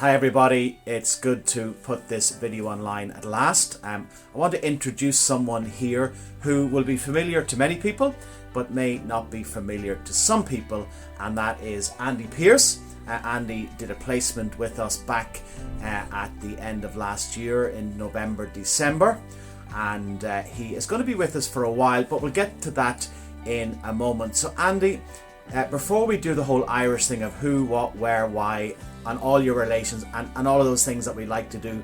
Hi everybody, it's good to put this video online at last. I want to introduce someone here who will be familiar to many people but may not be familiar to some people, and that is Andy Pierce. Andy did a placement with us back at the end of last year in November, December, and he is going to be with us for a while, but we'll get to that in a moment. So Andy, before we do the whole Irish thing of who, what, where, why, and all your relations and all of those things that we like to do,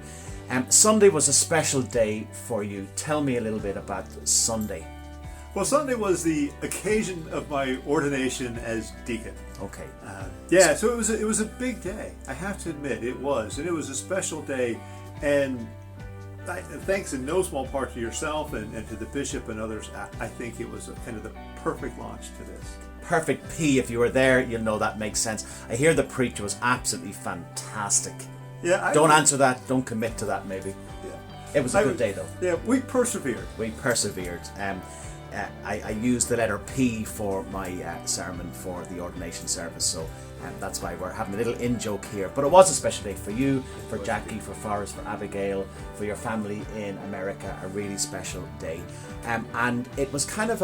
Sunday was a special day for you. Tell me a little bit about Sunday. Well, Sunday was the occasion of my ordination as deacon. Okay. So it was a big day. I have to admit it was, and it was a special day. And thanks in no small part to yourself and to the bishop and others, I think it was kind of the perfect launch to this. Perfect P. If you were there, you'll know that makes sense. I hear the preacher was absolutely fantastic. Yeah. Don't answer that. Don't commit to that. Maybe. Yeah. It was a good day though. Yeah, we persevered. We persevered. I used the letter P for my sermon for the ordination service, so that's why we're having a little in-joke here. But it was a special day for you, for Jackie, for Forrest, for Abigail, for your family in America, a really special day. And it was kind of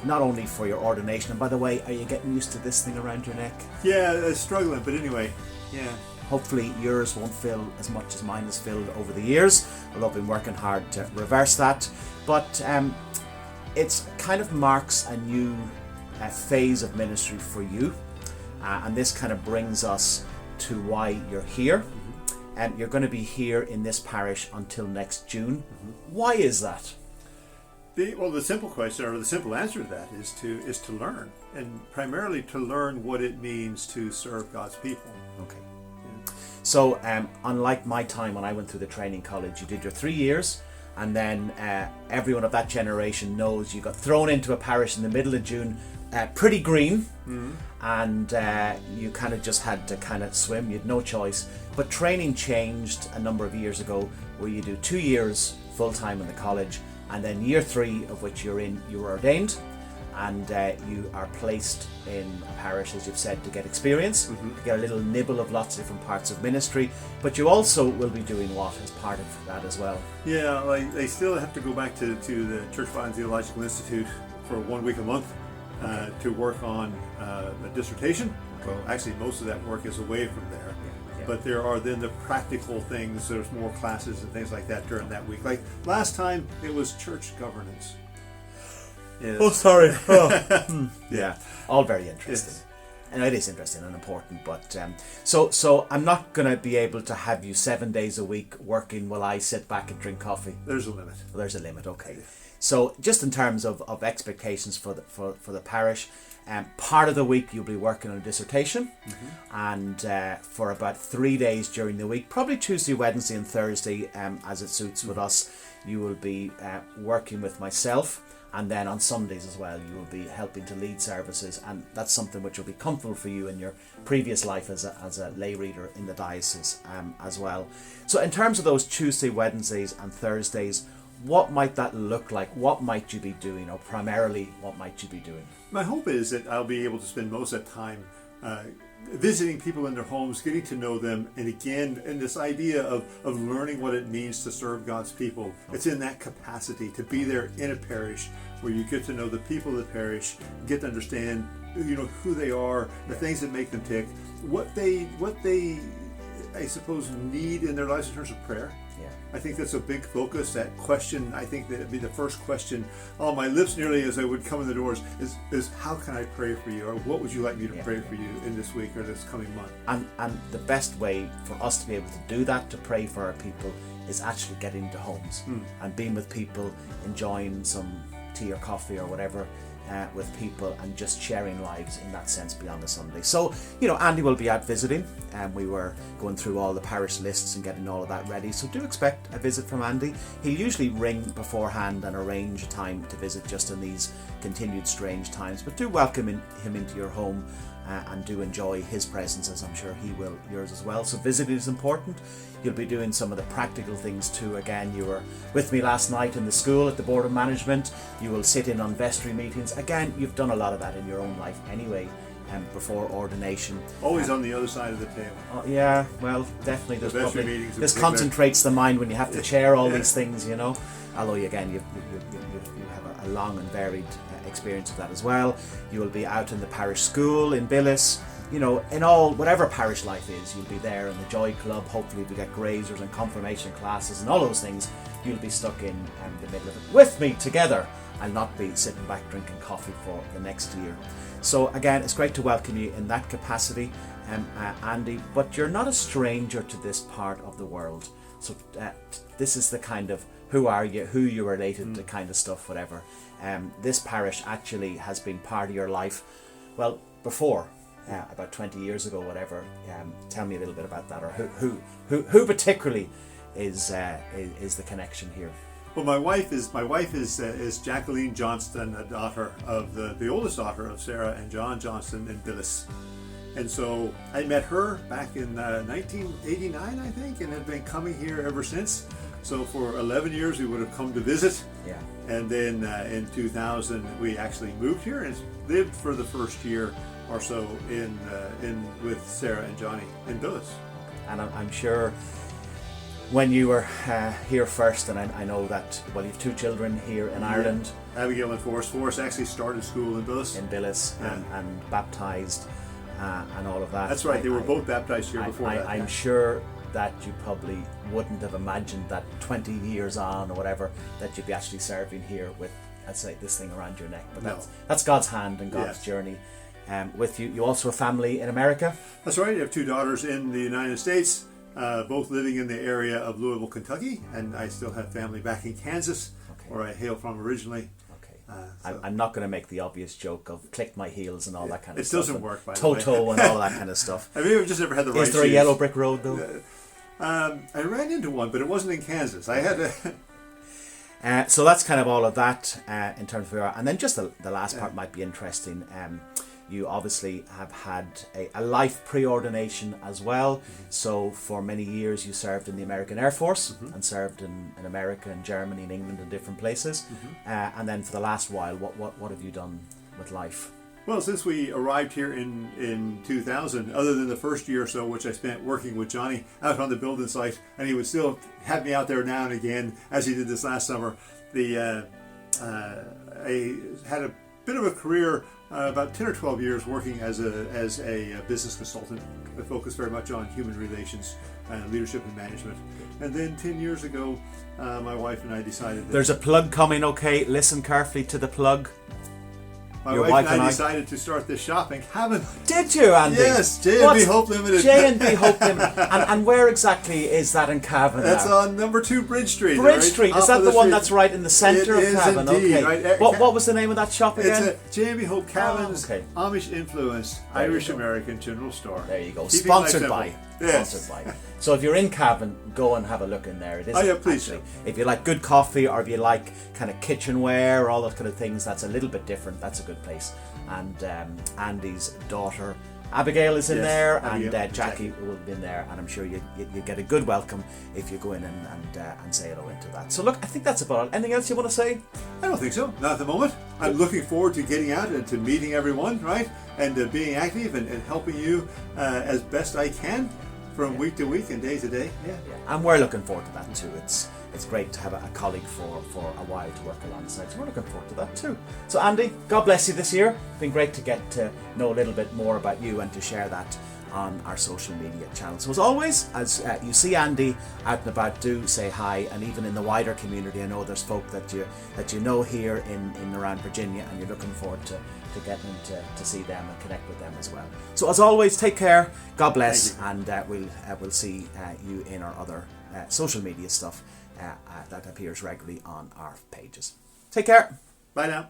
not only for your ordination, and by the way, are you getting used to this thing around your neck? Yeah, struggling, but anyway, yeah. Hopefully yours won't fill as much as mine has filled over the years, although I've been working hard to reverse that. But it kind of marks a new phase of ministry for you, and this kind of brings us to why you're here. You're going to be here in this parish until next June. Why is that? The simple question, or the simple answer to that, is to learn, and primarily to learn what it means to serve God's people. Okay. Yeah. So, unlike my time when I went through the training college, you did your 3 years, and then everyone of that generation knows you got thrown into a parish in the middle of June, pretty green, and you kind of just had to kind of swim. You had no choice. But training changed a number of years ago, where you do 2 years full time in the college, and then year 3 of which you're in, you were ordained, and you are placed in a parish, as you've said, to get experience, to get a little nibble of lots of different parts of ministry. But you also will be doing what as part of that as well? Yeah, they still have to go back to the Church Bible and Theological Institute for 1 week a month to work on a dissertation. Okay. Well, actually, most of that work is away from there. Yeah. But there are then the practical things. There's more classes and things like that during that week. Like last time, it was church governance. Yes. Oh, sorry. Yeah, all very interesting. Yes. And it is interesting and important, but so I'm not going to be able to have you 7 days a week working while I sit back and drink coffee. There's a limit. Well, there's a limit, okay. So just in terms of expectations for the parish, part of the week you'll be working on a dissertation, and for about 3 days during the week, probably Tuesday, Wednesday and Thursday, as it suits with us, you will be working with myself. And then on Sundays as well, you will be helping to lead services, and that's something which will be comfortable for you in your previous life as a lay reader in the diocese as well. So in terms of those Tuesday, Wednesdays and Thursdays, what might that look like? What might you be doing, or primarily what might you be doing? My hope is that I'll be able to spend most of that time visiting people in their homes, getting to know them, and again, in this idea of learning what it means to serve God's people. It's in that capacity to be there in a parish where you get to know the people of the parish, get to understand, who they are, the things that make them tick, what they I suppose need in their lives in terms of prayer. Yeah. I think that's a big focus. That question, I think that'd be the first question on my lips nearly as I would come in the doors is how can I pray for you, or what would you like me to pray for you in this week or this coming month? And the best way for us to be able to do that, to pray for our people, is actually getting into homes and being with people, enjoying some tea or coffee or whatever with people, and just sharing lives in that sense beyond the Sunday. So, Andy will be out visiting, and we were going through all the parish lists and getting all of that ready. So do expect a visit from Andy. He'll usually ring beforehand and arrange a time to visit just in these continued strange times. But do welcome him into your home and do enjoy his presence, as I'm sure he will yours as well. So visiting is important. You'll be doing some of the practical things too. Again, you were with me last night in the school at the Board of Management. You will sit in on vestry meetings. Again, you've done a lot of that in your own life anyway. before ordination. Always on the other side of the table. Yeah, well, definitely. The There's vestry probably, meetings in this particular. concentrates the mind when you have to chair all these things, you know. Although, again, you have a long and varied experience of that as well. You will be out in the parish school in Billis. You know, in all, whatever parish life is, you'll be there in the Joy Club. Hopefully we get grazers and confirmation classes and all those things. You'll be stuck in the middle of it with me together. I'll not be sitting back drinking coffee for the next year. So again, it's great to welcome you in that capacity, Andy, but you're not a stranger to this part of the world. So this is the kind of who are you, who you're related to kind of stuff, whatever. This parish actually has been part of your life, well, before. About 20 years ago, whatever. Tell me a little bit about that, or who particularly is the connection here? Well, my wife is Jacqueline Johnston, a daughter of the oldest daughter of Sarah and John Johnston in Billis, and so I met her back in 1989, I think, and have been coming here ever since. So for 11 years we would have come to visit. Yeah. And then in 2000 we actually moved here and lived for the first year or so in with Sarah and Johnny in Billis. And I'm sure when you were here first, and I know that, well, you have two children here in Ireland. Abigail and Forrest. Forrest actually started school in Billis. And baptised and all of that. That's right, they were both baptised here before that. I'm sure that you probably wouldn't have imagined that 20 years on or whatever, that you'd be actually serving here with, let's say, this thing around your neck. But that's God's hand and God's journey. With you. You also have family in America? That's right. I have two daughters in the United States, both living in the area of Louisville, Kentucky, and I still have family back in Kansas, where I hail from originally. Okay. I'm not going to make the obvious joke of click my heels and all that kind of stuff. It doesn't work, by the way. Toto and all that kind of stuff. I mean, I've just never had the right Is there shoes. a yellow brick road, though? I ran into one, but it wasn't in Kansas. I had a... So that's kind of all of that in terms of where, and then just the last part might be interesting. You obviously have had a life pre-ordination as well. Mm-hmm. So for many years you served in the American Air Force and served in America and Germany and England and different places. And then for the last while, what have you done with life? Well, since we arrived here in 2000, other than the first year or so, which I spent working with Johnny out on the building site, and he would still have me out there now and again, as he did this last summer, I had a bit of a career, about 10 or 12 years working as a business consultant. I focused very much on human relations and leadership and management. And then 10 years ago, my wife and I decided that... There's a plug coming, okay? Listen carefully to the plug. My wife and I decided to start this shopping. Did you, Andy? Yes, J&B Hope Limited. J&B Hope Limited. And where exactly is that in Cavan? That's on number 2 Bridge Street. Bridge Street. Is that the one that's right in the centre of Cavan? Indeed, okay. Right. What was the name of that shop again? It's a J&B Hope Cavan's Amish-influenced Irish-American general store. There you go. Keeping Sponsored by. Yes. Sponsored by. So if you're in Cavan, go and have a look in there. It is please. Actually, if you like good coffee, or if you like kind of kitchenware, all those kind of things, that's a little bit different. That's a good place. And Andy's daughter Abigail is in there, and Jackie will be in there, and I'm sure you get a good welcome if you go in and say hello into that. So look, I think that's about it. Anything else you want to say? I don't think so. Not at the moment. I'm looking forward to getting out and to meeting everyone, right? And being active and helping you as best I can from week to week and day to day. Yeah. And we're looking forward to that too. It's great to have a colleague for a while to work alongside. So we're looking forward to that too. So Andy, God bless you this year. It's been great to get to know a little bit more about you and to share that on our social media channels. So as always, as you see Andy out and about, do say hi. And even in the wider community, I know there's folk that you know here in around Virginia, and you're looking forward to getting to see them and connect with them as well. So as always, take care, God bless, and we'll see you in our other social media stuff that appears regularly on our pages. Take care. Bye now.